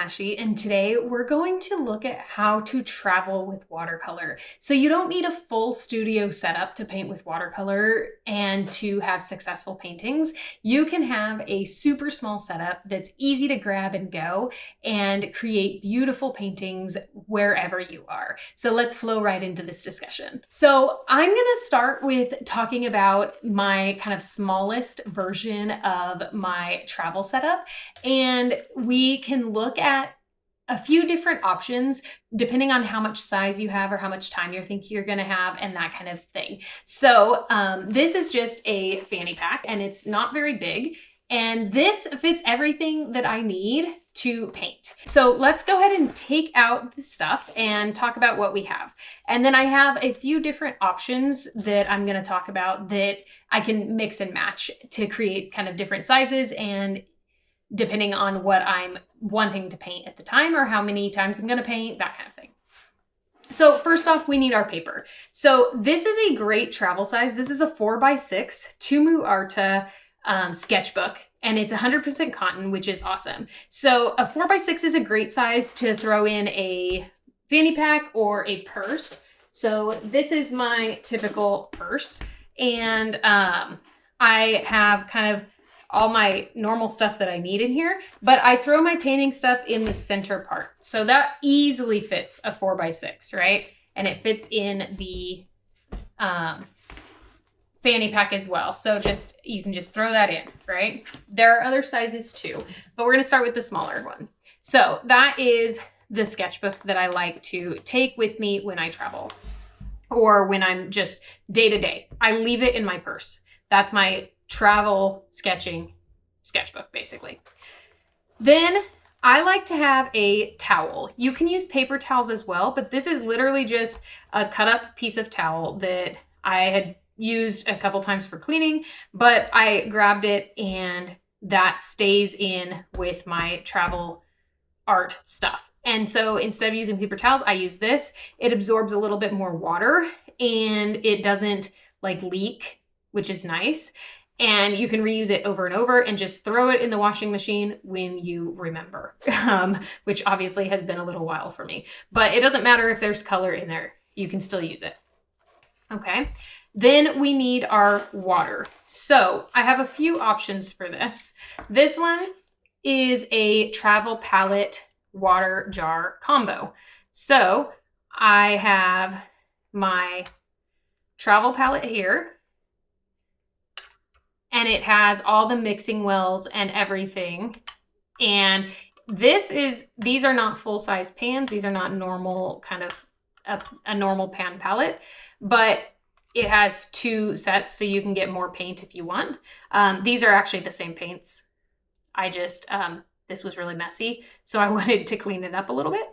Ashley, and today we're going to look at how to travel with watercolor. So you don't need a full studio setup to paint with watercolor and to have successful paintings. You can have a super small setup that's easy to grab and go and create beautiful paintings wherever you are. So let's flow right into this discussion. So I'm gonna start with talking about my kind of smallest version of my travel setup, and we can look at a few different options depending on how much size you have or how much time you think you're gonna have and that kind of thing. So this is just a fanny pack and it's not very big, and this fits everything that I need to paint. So let's go ahead and take out the stuff and talk about what we have. And then I have a few different options that I'm gonna talk about that I can mix and match to create kind of different sizes and depending on what I'm wanting to paint at the time or how many times I'm gonna paint, that kind of thing. So first off, we need our paper. So this is a great travel size. This is a 4x6 Tumu Arta sketchbook, and it's 100% cotton, which is awesome. So a 4x6 is a great size to throw in a fanny pack or a purse. So this is my typical purse, and I have kind of all my normal stuff that I need in here, but I throw my painting stuff in the center part. So that easily fits a 4x6, right? And it fits in the fanny pack as well. So you can just throw that in, right? There are other sizes too, but we're gonna start with the smaller one. So that is the sketchbook that I like to take with me when I travel or when I'm just day to day. I leave it in my purse. That's my travel sketching sketchbook, basically. Then I like to have a towel. You can use paper towels as well, but this is literally just a cut up piece of towel that I had used a couple times for cleaning, but I grabbed it and that stays in with my travel art stuff. And so instead of using paper towels, I use this. It absorbs a little bit more water and it doesn't like leak, which is nice. And you can reuse it over and over and just throw it in the washing machine when you remember, which obviously has been a little while for me. But it doesn't matter if there's color in there. You can still use it. Okay. Then we need our water. So I have a few options for this. This one is a travel palette water jar combo. So I have my travel palette here, and it has all the mixing wells and everything. And these are not full-size pans. These are not normal, kind of a normal pan palette, but it has two sets so you can get more paint if you want. These are actually the same paints. I just, this was really messy, so I wanted to clean it up a little bit.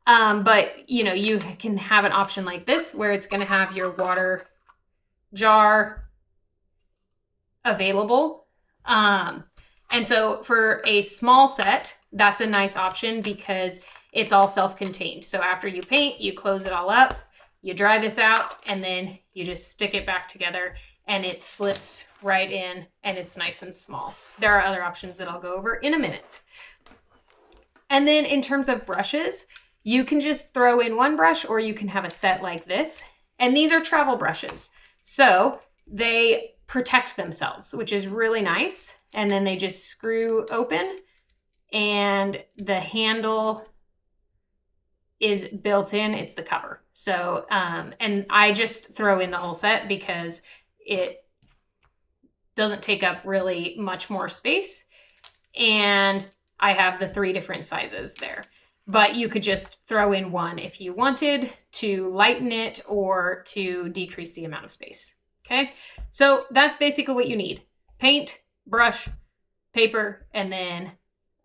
But you know, you can have an option like this where it's gonna have your water jar available. And so for a small set, that's a nice option because it's all self-contained. So after you paint, you close it all up, you dry this out, and then you just stick it back together and it slips right in and it's nice and small. There are other options that I'll go over in a minute. And then in terms of brushes, you can just throw in one brush or you can have a set like this. And these are travel brushes. So they protect themselves, which is really nice. And then they just screw open and the handle is built in. It's the cover. So, and I just throw in the whole set because it doesn't take up really much more space. And I have the 3 different sizes there, but you could just throw in one if you wanted to lighten it or to decrease the amount of space. Okay, so that's basically what you need. Paint, brush, paper, and then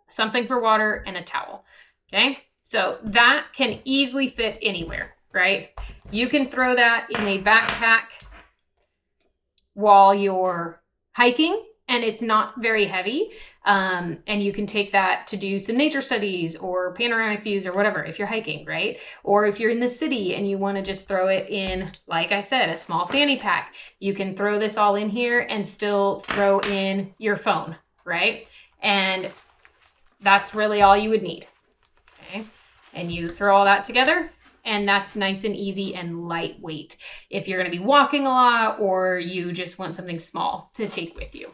something for water and a towel. Okay, so that can easily fit anywhere, right? You can throw that in a backpack while you're hiking and it's not very heavy. And you can take that to do some nature studies or panoramic views or whatever if you're hiking, right? Or if you're in the city and you want to just throw it in, like I said, a small fanny pack, you can throw this all in here and still throw in your phone, right? And that's really all you would need. okay? And you throw all that together, and that's nice and easy and lightweight if you're gonna be walking a lot or you just want something small to take with you.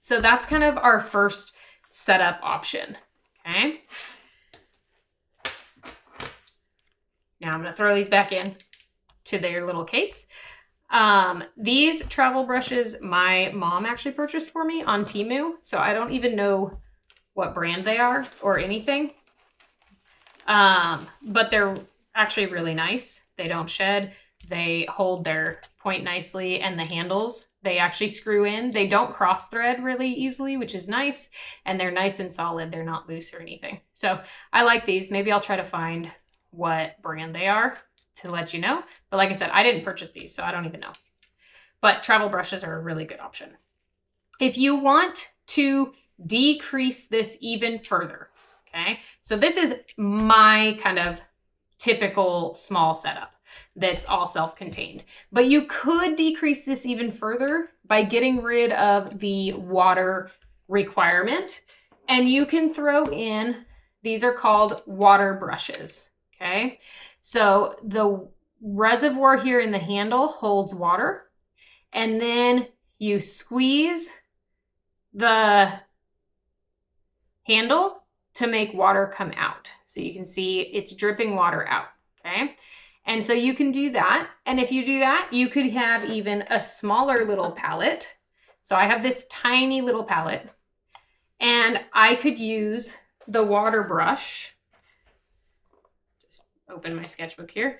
So that's kind of our first setup option, okay? Now I'm gonna throw these back in to their little case. These travel brushes my mom actually purchased for me on Temu, so I don't even know what brand they are or anything. But they're actually really nice. They don't shed. They hold their point nicely, and the handles, they actually screw in. They don't cross thread really easily, which is nice, and they're nice and solid. They're not loose or anything. So I like these. Maybe I'll try to find what brand they are to let you know. But like I said, I didn't purchase these, so I don't even know. But travel brushes are a really good option. If you want to decrease this even further, okay? So this is my kind of typical small setup that's all self-contained. But you could decrease this even further by getting rid of the water requirement. And you can throw in, these are called water brushes, okay? So the reservoir here in the handle holds water, and then you squeeze the handle to make water come out. So you can see it's dripping water out, okay? And so you can do that. And if you do that, you could have even a smaller little palette. So I have this tiny little palette, and I could use the water brush. Just open my sketchbook here.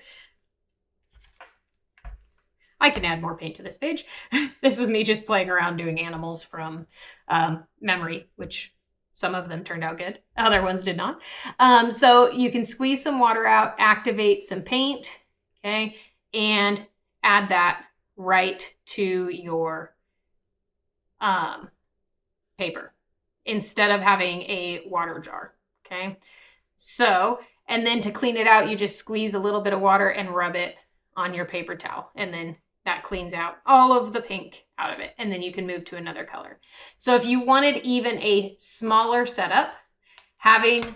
I can add more paint to this page. This was me just playing around doing animals from memory, which some of them turned out good. Other ones did not. So you can squeeze some water out, activate some paint, okay, and add that right to your paper instead of having a water jar, okay? So, and then to clean it out, you just squeeze a little bit of water and rub it on your paper towel, and then that cleans out all of the pink out of it, and then you can move to another color. So if you wanted even a smaller setup, having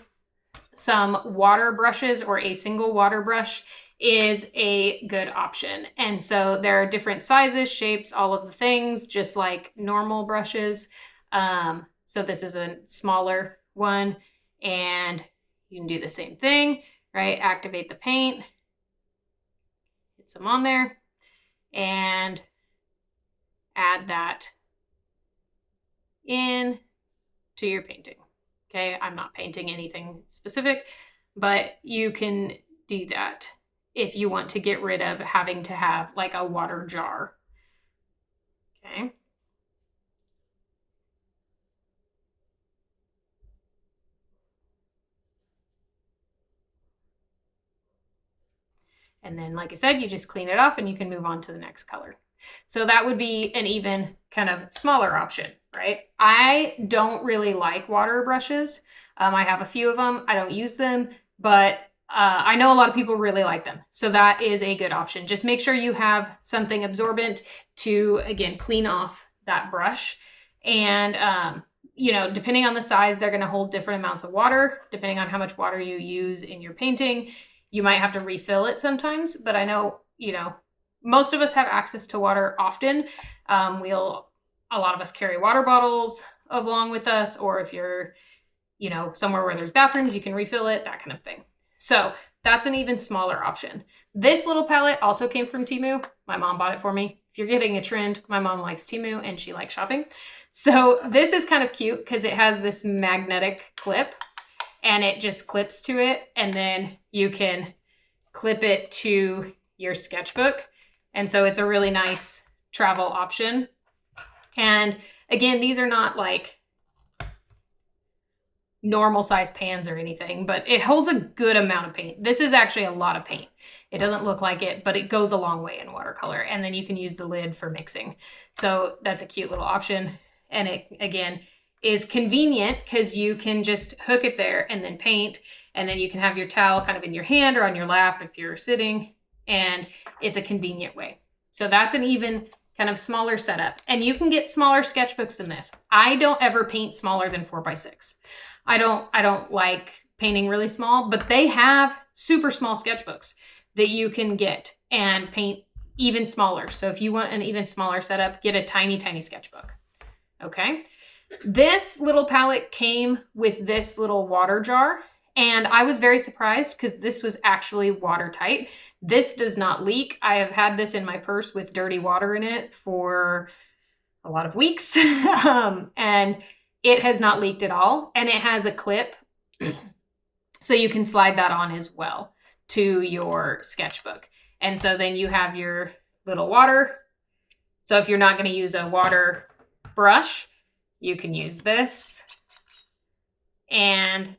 some water brushes or a single water brush is a good option. And so there are different sizes, shapes, all of the things, just like normal brushes. So this is a smaller one, and you can do the same thing, right? Activate the paint, get some on there, and add that in to your painting. Okay, I'm not painting anything specific, but you can do that if you want to get rid of having to have like a water jar. Okay. And then, like I said, you just clean it off and you can move on to the next color. So that would be an even kind of smaller option, right? I don't really like water brushes. I have a few of them. I don't use them, but I know a lot of people really like them. So that is a good option. Just make sure you have something absorbent to, again, clean off that brush. And, you know, depending on the size, they're going to hold different amounts of water, depending on how much water you use in your painting. You might have to refill it sometimes, but I know, you know, most of us have access to water often. A lot of us carry water bottles along with us, or if you're, you know, somewhere where there's bathrooms, you can refill it, that kind of thing. So that's an even smaller option. This little palette also came from Temu. My mom bought it for me. If you're getting a trend, my mom likes Temu and she likes shopping. So this is kind of cute because it has this magnetic clip and it just clips to it, and then you can clip it to your sketchbook. And so it's a really nice travel option. And again, these are not like normal size pans or anything, but it holds a good amount of paint. This is actually a lot of paint. It doesn't look like it, but it goes a long way in watercolor. And then you can use the lid for mixing. So that's a cute little option. And it, again, is convenient because you can just hook it there and then paint. And then you can have your towel kind of in your hand or on your lap if you're sitting. And it's a convenient way. So that's an even kind of smaller setup. And you can get smaller sketchbooks than this. I don't ever paint smaller than 4x6. I don't like painting really small, but they have super small sketchbooks that you can get and paint even smaller. So if you want an even smaller setup, get a tiny, tiny sketchbook. Okay. This little palette came with this little water jar, and I was very surprised because this was actually watertight. This does not leak. I have had this in my purse with dirty water in it for a lot of weeks, and it has not leaked at all. And it has a clip, so you can slide that on as well to your sketchbook. And so then you have your little water. So if you're not going to use a water brush, you can use this and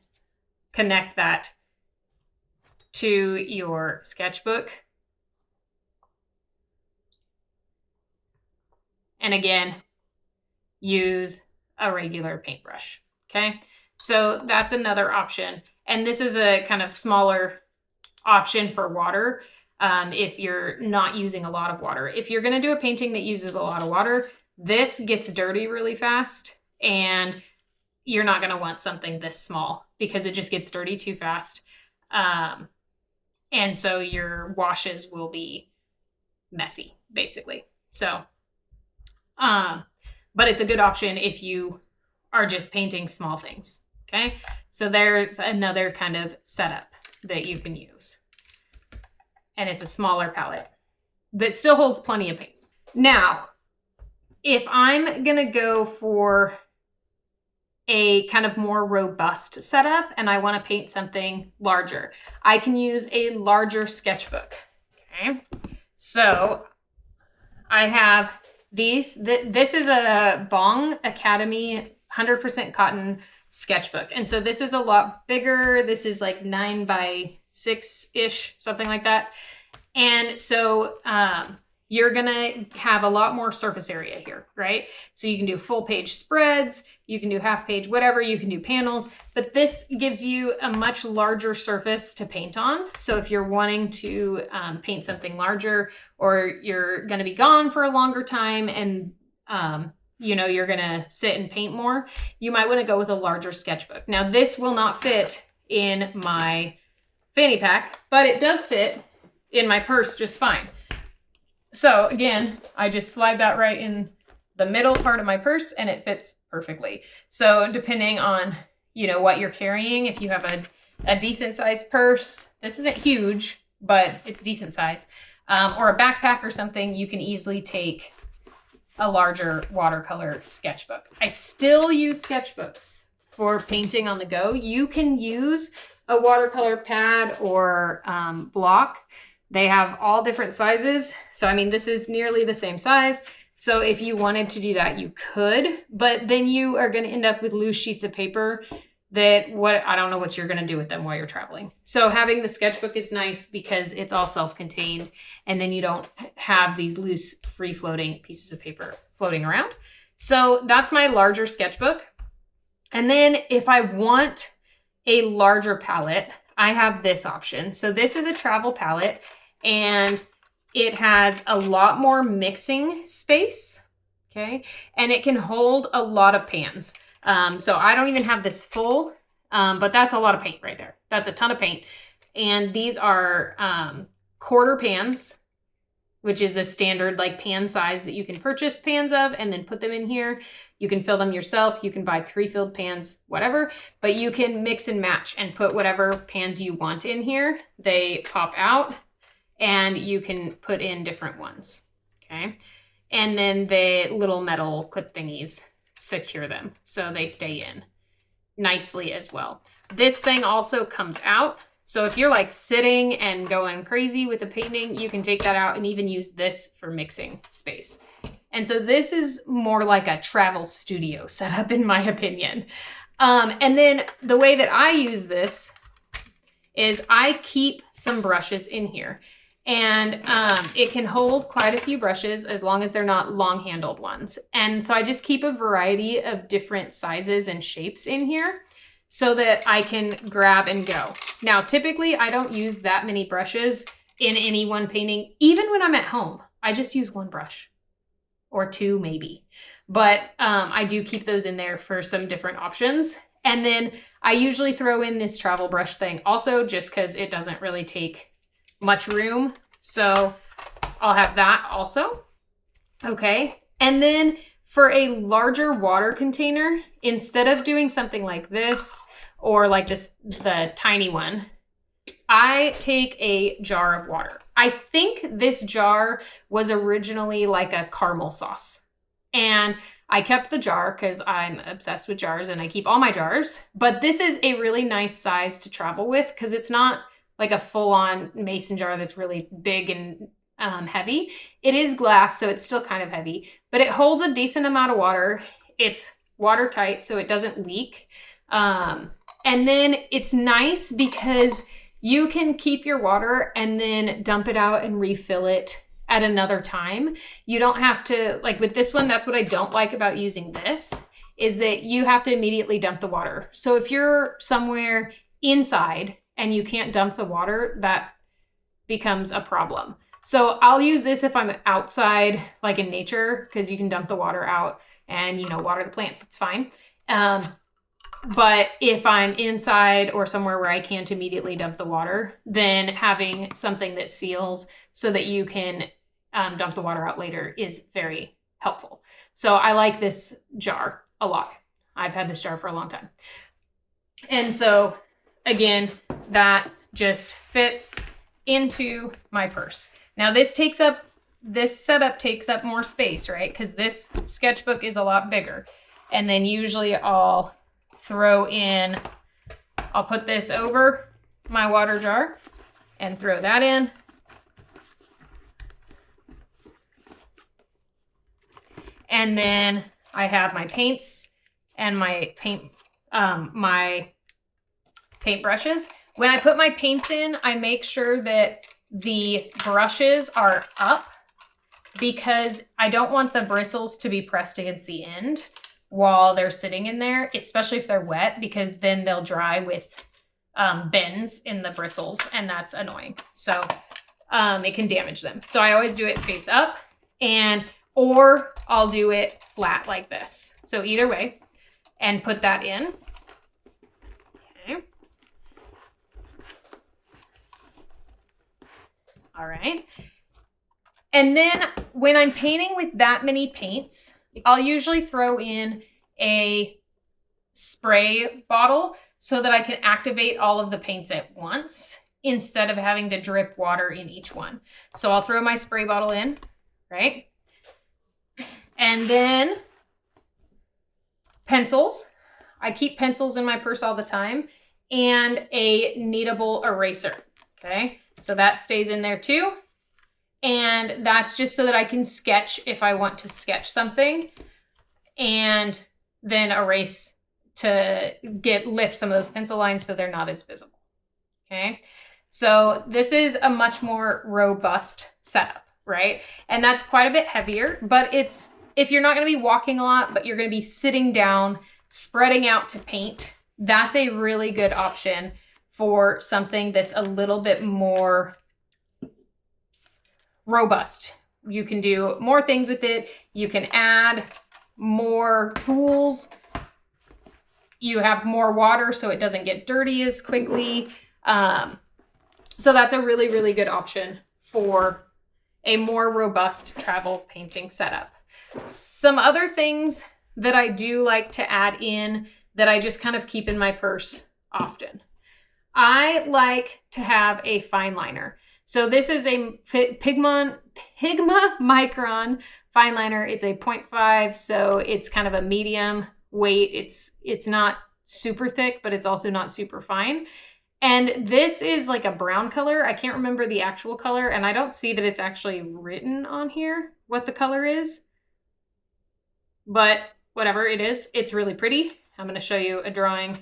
connect that to your sketchbook. And again, use a regular paintbrush. Okay, so that's another option. And this is a kind of smaller option for water if you're not using a lot of water. If you're going to do a painting that uses a lot of water, this gets dirty really fast, and you're not going to want something this small because it just gets dirty too fast. And so your washes will be messy, basically. So, but it's a good option if you are just painting small things. Okay, so there's another kind of setup that you can use. And it's a smaller palette that still holds plenty of paint. Now, if I'm gonna go for a kind of more robust setup and I wanna paint something larger, I can use a larger sketchbook, okay? So I have these. This is a Bong Academy 100% cotton sketchbook. And so this is a lot bigger. This is like 9 by 6-ish, something like that. And so you're gonna have a lot more surface area here, right? So you can do full page spreads, you can do half page, whatever, you can do panels, but this gives you a much larger surface to paint on. So if you're wanting to paint something larger, or you're gonna be gone for a longer time and you know, you're gonna sit and paint more, you might wanna go with a larger sketchbook. Now this will not fit in my fanny pack, but it does fit in my purse just fine. So again, I just slide that right in the middle part of my purse and it fits perfectly. So depending on, you know, what you're carrying, if you have a decent sized purse, this isn't huge, but it's decent size, or a backpack or something, you can easily take a larger watercolor sketchbook. I still use sketchbooks for painting on the go. You can use a watercolor pad or block. They have all different sizes. So, I mean, this is nearly the same size. So if you wanted to do that, you could, but then you are going to end up with loose sheets of paper that I don't know what you're going to do with them while you're traveling. So having the sketchbook is nice because it's all self-contained, and then you don't have these loose free-floating pieces of paper floating around. So that's my larger sketchbook. And then if I want a larger palette, I have this option. So this is a travel palette, and it has a lot more mixing space, okay? And it can hold a lot of pans. So I don't even have this full, but that's a lot of paint right there. That's a ton of paint. And these are quarter pans, which is a standard like pan size that you can purchase pans of and then put them in here. You can fill them yourself. You can buy pre-filled pans, whatever, but you can mix and match and put whatever pans you want in here. They pop out and you can put in different ones, okay? And then the little metal clip thingies secure them so they stay in nicely as well. This thing also comes out. So if you're like sitting and going crazy with a painting, you can take that out and even use this for mixing space. And so this is more like a travel studio setup in my opinion. And then the way that I use this is I keep some brushes in here. And it can hold quite a few brushes as long as they're not long-handled ones. And so I just keep a variety of different sizes and shapes in here so that I can grab and go. Now, typically I don't use that many brushes in any one painting. Even when I'm at home, I just use one brush or two maybe. But I do keep those in there for some different options. And then I usually throw in this travel brush thing also, just because it doesn't really take much room. So I'll have that also. Okay. And then for a larger water container, instead of doing something like this or like this, the tiny one, I take a jar of water. I think this jar was originally like a caramel sauce. And I kept the jar because I'm obsessed with jars and I keep all my jars. But this is a really nice size to travel with because it's not like a full-on mason jar that's really big and heavy. It is glass, so it's still kind of heavy, but it holds a decent amount of water. It's watertight, so it doesn't leak. And then it's nice because you can keep your water and then dump it out and refill it at another time. You don't have to, like with this one, that's what I don't like about using this, is that you have to immediately dump the water. So if you're somewhere inside and you can't dump the water, that becomes a problem. So I'll use this if I'm outside, like in nature, because you can dump the water out and, you know, water the plants. It's fine. But if I'm inside or somewhere where I can't immediately dump the water, then having something that seals so that you can dump the water out later is very helpful. So I like this jar a lot. I've had this jar for a long time. And so again, that just fits into my purse. Now this setup takes up more space, right? Because this sketchbook is a lot bigger. And then usually I'll put this over my water jar and throw that in. And then I have my paints and my paint brushes. When I put my paints in, I make sure that the brushes are up because I don't want the bristles to be pressed against the end while they're sitting in there, especially if they're wet, because then they'll dry with bends in the bristles and that's annoying. So it can damage them. So I always do it face up or I'll do it flat like this. So either way, and put that in. Okay. All right. And then when I'm painting with that many paints, I'll usually throw in a spray bottle so that I can activate all of the paints at once instead of having to drip water in each one. So I'll throw my spray bottle in, right? And then pencils. I keep pencils in my purse all the time, and a kneadable eraser, okay? So that stays in there too. And that's just so that I can sketch if I want to sketch something and then erase to lift some of those pencil lines so they're not as visible, okay? So this is a much more robust setup, right? And that's quite a bit heavier, but if you're not gonna be walking a lot, but you're gonna be sitting down, spreading out to paint, that's a really good option for something that's a little bit more robust. You can do more things with it. You can add more tools. You have more water so it doesn't get dirty as quickly. So that's a really, really good option for a more robust travel painting setup. Some other things that I do like to add in that I just kind of keep in my purse often. I like to have a fine liner. So this is a Pigma Micron fine liner. It's a 0.5, so it's kind of a medium weight. It's not super thick, but it's also not super fine. And this is like a brown color. I can't remember the actual color, and I don't see that it's actually written on here what the color is. But whatever it is, it's really pretty. I'm going to show you a drawing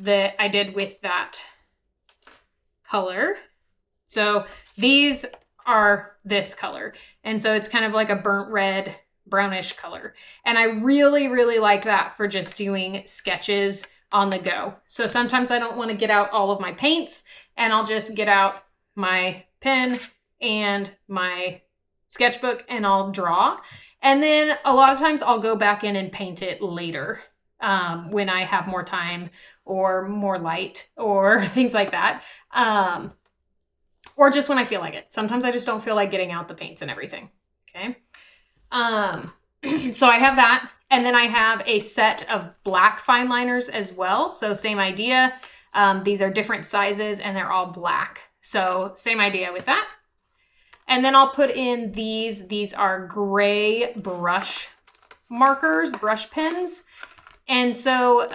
that I did with that color. So these are this color. And so it's kind of like a burnt red, brownish color. And I really, really like that for just doing sketches on the go. So sometimes I don't want to get out all of my paints, and I'll just get out my pen and my sketchbook and I'll draw. And then a lot of times I'll go back in and paint it later when I have more time or more light or things like that. Or just when I feel like it. Sometimes I just don't feel like getting out the paints and everything. Okay. So I have that. And then I have a set of black fine liners as well. So same idea. These are different sizes and they're all black. So same idea with that. And then I'll put in these. These are gray brush markers, brush pens. And so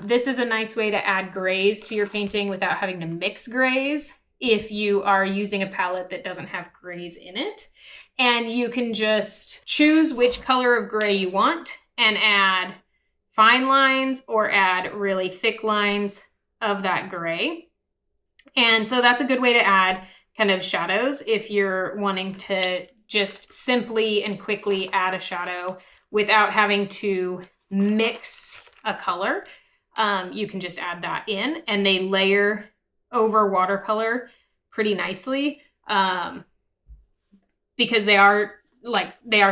this is a nice way to add grays to your painting without having to mix grays if you are using a palette that doesn't have grays in it. And you can just choose which color of gray you want and add fine lines or add really thick lines of that gray. And so that's a good way to add kind of shadows if you're wanting to just simply and quickly add a shadow without having to mix a color. You can just add that in and they layer over watercolor pretty nicely because they are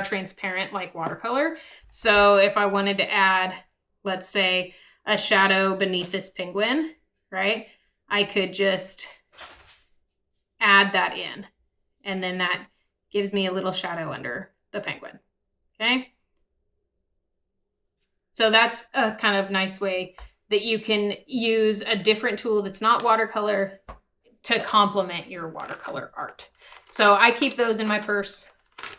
transparent like watercolor. So if I wanted to add, let's say, a shadow beneath this penguin, right? I could just add that in, and then that gives me a little shadow under the penguin, okay? So that's a kind of nice way that you can use a different tool that's not watercolor to complement your watercolor art. So I keep those in my purse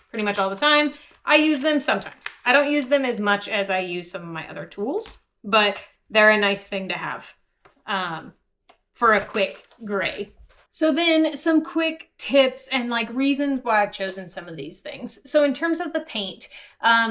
pretty much all the time. I use them sometimes. I don't use them as much as I use some of my other tools, but they're a nice thing to have for a quick gray. So then some quick tips and like reasons why I've chosen some of these things. So in terms of the paint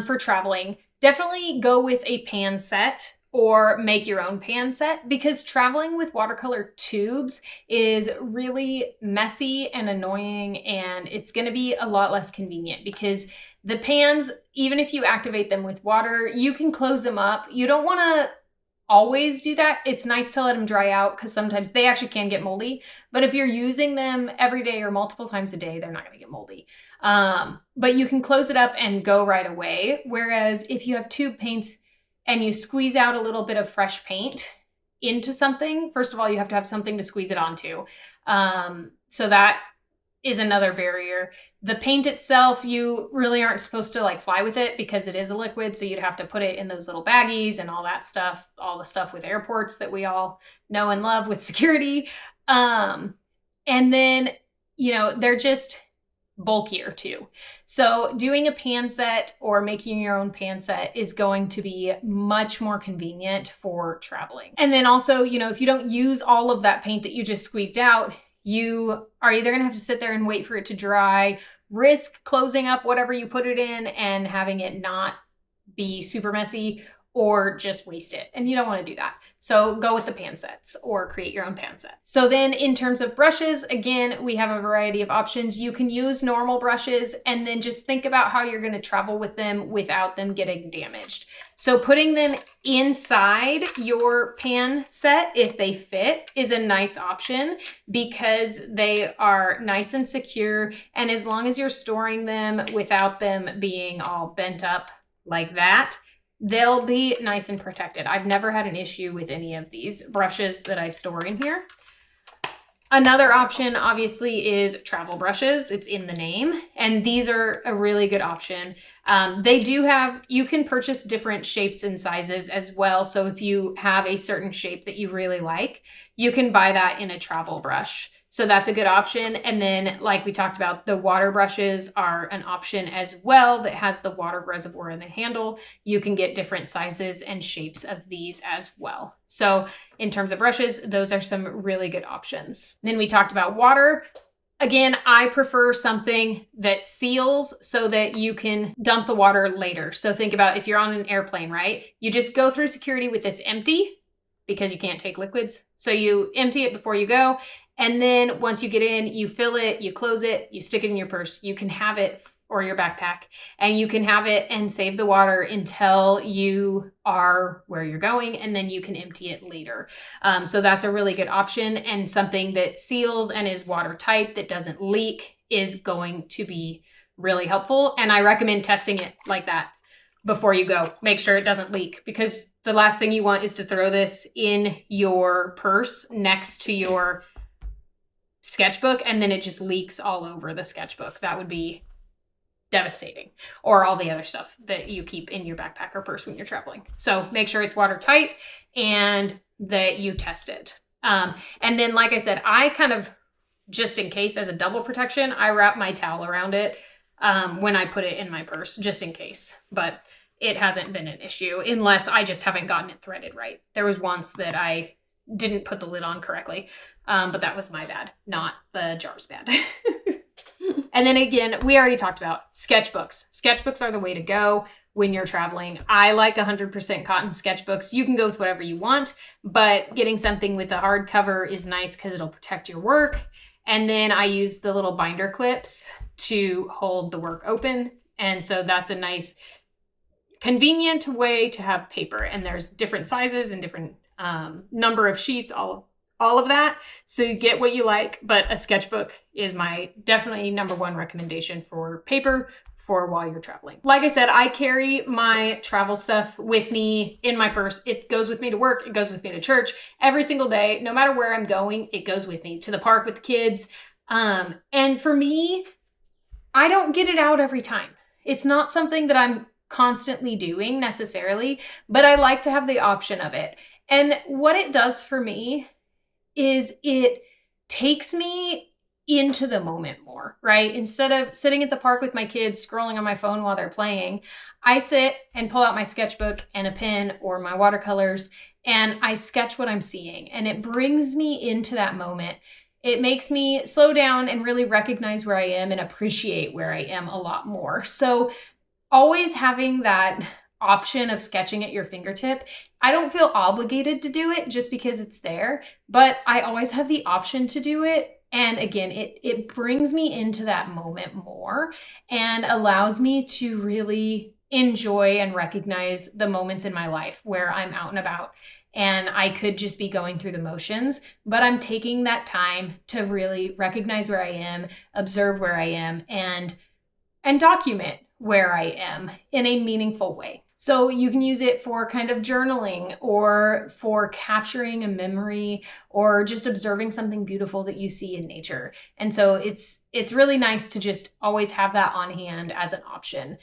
for traveling, definitely go with a pan set or make your own pan set, because traveling with watercolor tubes is really messy and annoying, and it's going to be a lot less convenient because the pans, even if you activate them with water, you can close them up. You don't want to always do that. It's nice to let them dry out because sometimes they actually can get moldy, but if you're using them every day or multiple times a day, they're not going to get moldy. But you can close it up and go right away. Whereas if you have tube paints and you squeeze out a little bit of fresh paint into something, first of all, you have to have something to squeeze it onto. So that is another barrier. The paint itself, you really aren't supposed to like fly with it because it is a liquid. So you'd have to put it in those little baggies and all that stuff, all the stuff with airports that we all know and love with security. And then, you know, they're just bulkier too. So doing a pan set or making your own pan set is going to be much more convenient for traveling. And then also, you know, if you don't use all of that paint that you just squeezed out, you are either going to have to sit there and wait for it to dry, risk closing up whatever you put it in and having it not be super messy, or just waste it. And you don't want to do that. So go with the pan sets or create your own pan set. So then in terms of brushes, again, we have a variety of options. You can use normal brushes and then just think about how you're going to travel with them without them getting damaged. So putting them inside your pan set, if they fit, is a nice option because they are nice and secure. And as long as you're storing them without them being all bent up like that, they'll be nice and protected. I've never had an issue with any of these brushes that I store in here. Another option, obviously, is travel brushes. It's in the name, and these are a really good option. They do have, you can purchase different shapes and sizes as well. So if you have a certain shape that you really like, you can buy that in a travel brush. So that's a good option. And then, like we talked about, the water brushes are an option as well that has the water reservoir in the handle. You can get different sizes and shapes of these as well. So in terms of brushes, those are some really good options. Then we talked about water. Again, I prefer something that seals so that you can dump the water later. So think about if you're on an airplane, right? You just go through security with this empty because you can't take liquids. So you empty it before you go. And then once you get in, you fill it, you close it, you stick it in your purse. You can have it, or your backpack, and you can have it and save the water until you are where you're going, and then you can empty it later. So that's a really good option, and something that seals and is watertight, that doesn't leak, is going to be really helpful. And I recommend testing it like that before you go. Make sure it doesn't leak, because The last thing you want is to throw this in your purse next to your sketchbook and then it just leaks all over the sketchbook. That would be devastating. Or all the other stuff that you keep in your backpack or purse when you're traveling. So make sure it's watertight and that you test it. And then, like I said, I kind of, just in case, as a double protection, I wrap my towel around it when I put it in my purse, just in case. But it hasn't been an issue unless I just haven't gotten it threaded right. There was once that I didn't put the lid on correctly, but that was my bad, not the jar's bad. And then again, we already talked about sketchbooks. Sketchbooks are the way to go when you're traveling. I like 100% cotton sketchbooks. You can go with whatever you want, but getting something with a hardcover is nice because it'll protect your work. And then I use the little binder clips to hold the work open. And so that's a nice, convenient way to have paper. And there's different sizes and different number of sheets, all of that. So you get what you like, but a sketchbook is my definitely #1 recommendation for paper for while you're traveling. Like I said, I carry my travel stuff with me in my purse. It goes with me to work. It goes with me to church every single day. No matter where I'm going, it goes with me to the park with the kids. And for me, I don't get it out every time. It's not something that I'm constantly doing necessarily, but I like to have the option of it. And what it does for me is it takes me into the moment more, right? Instead of sitting at the park with my kids scrolling on my phone while they're playing, I sit and pull out my sketchbook and a pen or my watercolors and I sketch what I'm seeing. And it brings me into that moment. It makes me slow down and really recognize where I am and appreciate where I am a lot more. So always having that option of sketching at your fingertip. I don't feel obligated to do it just because it's there, but I always have the option to do it. And again, it brings me into that moment more and allows me to really enjoy and recognize the moments in my life where I'm out and about and I could just be going through the motions, but I'm taking that time to really recognize where I am, observe where I am, and document where I am in a meaningful way. So you can use it for kind of journaling or for capturing a memory or just observing something beautiful that you see in nature. And so it's really nice to just always have that on hand as an option.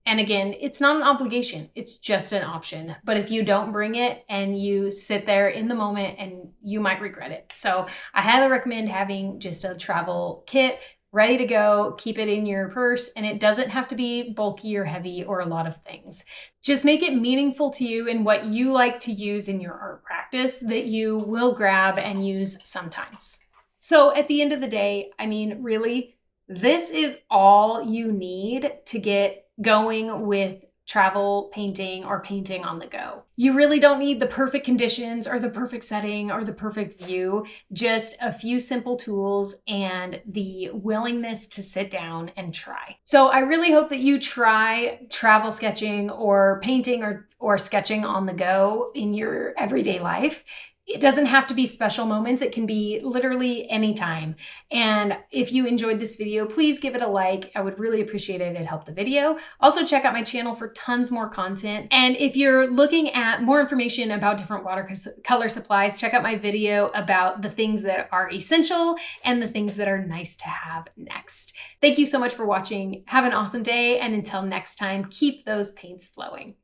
And again, it's not an obligation, it's just an option. But if you don't bring it and you sit there in the moment, and you might regret it. So I highly recommend having just a travel kit ready to go, keep it in your purse, and it doesn't have to be bulky or heavy or a lot of things. Just make it meaningful to you and what you like to use in your art practice that you will grab and use sometimes. So at the end of the day, I mean, really, this is all you need to get going with travel painting or painting on the go. You really don't need the perfect conditions or the perfect setting or the perfect view, just a few simple tools and the willingness to sit down and try. So I really hope that you try travel sketching or painting or sketching on the go in your everyday life. It doesn't have to be special moments. It can be literally anytime. And if you enjoyed this video, please give it a like. I would really appreciate it. It'd help the video. Also check out my channel for tons more content. And if you're looking at more information about different watercolor supplies, check out my video about the things that are essential and the things that are nice to have next. Thank you so much for watching. Have an awesome day. And until next time, keep those paints flowing.